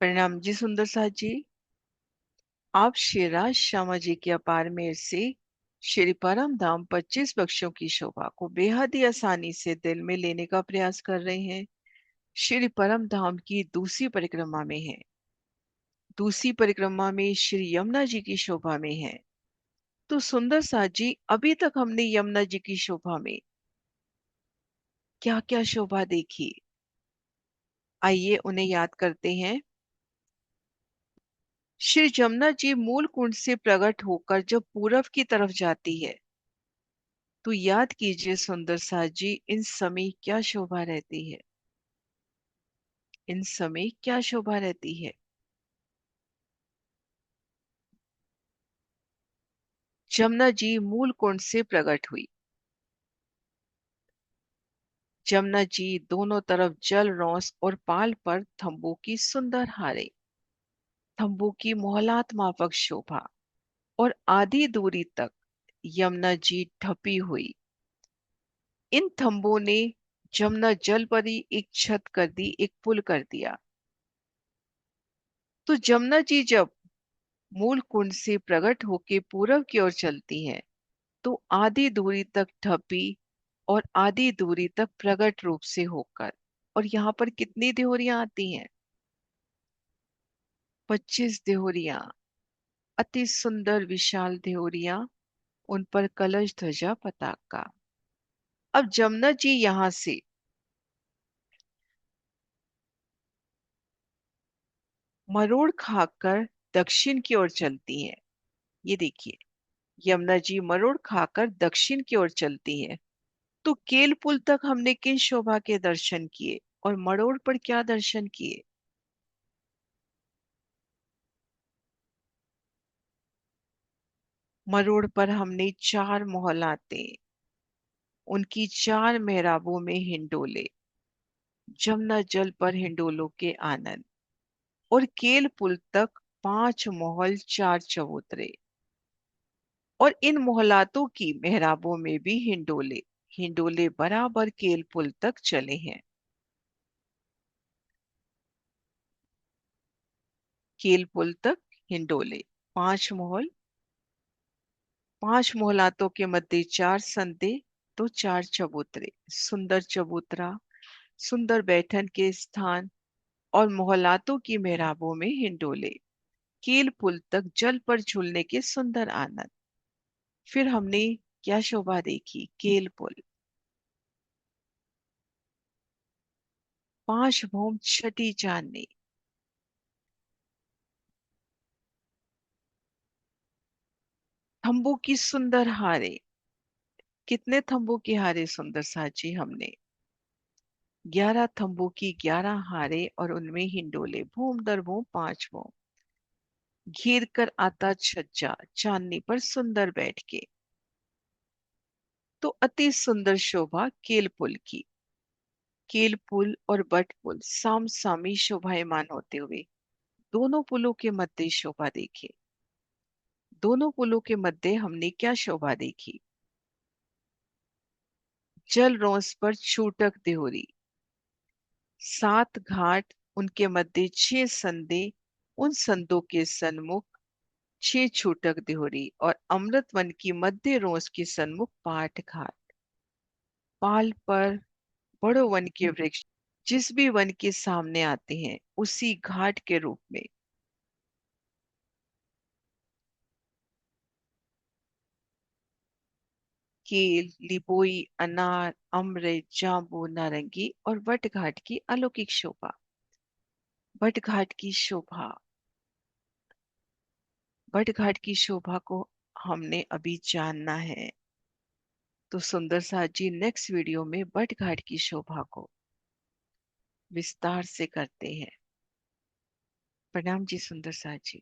प्रणाम जी सुंदर साथ जी। आप श्री राज श्यामा जी की अपार मेहर से श्री परम धाम 25 पक्षियों की शोभा को बेहद ही आसानी से दिल में लेने का प्रयास कर रहे हैं। श्री परम धाम की दूसरी परिक्रमा में है। दूसरी परिक्रमा में श्री यमुना जी की शोभा में है। तो सुंदर साथ जी, अभी तक हमने यमुना जी की शोभा में क्या क्या शोभा देखी, आइए उन्हें याद करते हैं। श्री जमुना जी मूल कुंड से प्रकट होकर जब पूरब की तरफ जाती है तो याद कीजिए सुंदर साथ जी, इन समय क्या शोभा रहती है। इन समय क्या शोभा रहती है। जमुना जी मूल कुंड से प्रकट हुई। जमुना जी दोनों तरफ जल रौस और पाल पर थंबों की सुंदर हारे, थंबों की मोहलात माफक शोभा, और आधी दूरी तक यमुना जी ढपी हुई। इन थंबों ने जमुना जल पर ही एक छत कर दी, एक पुल कर दिया। तो जमुना जी जब मूल कुंड से प्रकट होके पूरब की ओर चलती है तो आधी दूरी तक ढपी और आधी दूरी तक प्रकट रूप से होकर। और यहाँ पर कितनी देहोरियां आती हैं? 25 देहोरियां, अति सुंदर विशाल देहोरियां, उन पर कलश ध्वजा पताका। अब जमुना जी यहाँ से मरोड़ खाकर दक्षिण की ओर चलती है। ये देखिए, यमुना जी मरोड़ खाकर दक्षिण की ओर चलती है। तो केल पुल तक हमने किन शोभा के दर्शन किए और मरोड़ पर क्या दर्शन किए? मरोड़ पर हमने चार मोहल्लाते, उनकी चार मेहराबों में हिंडोले, जमुना जल पर हिंडोलों के आनंद। और केल पुल तक 5 मोहल 4 चबूतरे, और इन मोहल्लातों की मेहराबों में भी हिंडोले, हिंडोले बराबर केल पुल तक चले हैं। केल पुल तक हिंडोले, 5 मोहल, 5 मोहल्लातों के मध्य 4 संदे, तो 4 चबूतरे, सुंदर चबूतरा, सुंदर बैठन के स्थान, और मोहल्लातों की मेहराबों में हिंडोले, कील पुल तक जल पर झूलने के सुंदर आनंद। फिर हमने क्या शोभा देखी? केल पुल, 5 भौम छठी चांदनी, थंबों की सुंदर हारे। कितने थंबों की हारे सुंदर साजी? हमने 11 थंबों की 11 हारे, और उनमें हिंडोले भूम दर भूम 5 भूम। घेर कर आता छज्जा चांदनी पर सुंदर बैठ के। तो अति सुंदर शोभा केल पुल की। केल पुल और बट पुल साम सामी शोभायमान होते हुए दोनों पुलों के मध्य शोभा देखी। दोनों पुलों के मध्य हमने क्या शोभा देखी? जल रोंस पर छूटक देहोरी, 7 घाट, उनके मध्य 6 संदे, उन संदों के सन्मुख 6 छूटक देहोरी, और अमृत वन की मध्य रोंस के सन्मुख 8 घाट। पाल पर बड़ो वन के वृक्ष जिस भी वन के सामने आते हैं उसी घाट के रूप में। केल, लिबोई, अनार, अमृत, जांबू, नारंगी, और वट घाट की अलौकिक शोभा। वट घाट की शोभा, वट घाट की शोभा को हमने अभी जानना है। तो सुंदर साथ जी नेक्स्ट वीडियो में वट घाट की शोभा को विस्तार से करते हैं। प्रणाम जी सुंदर साथ जी।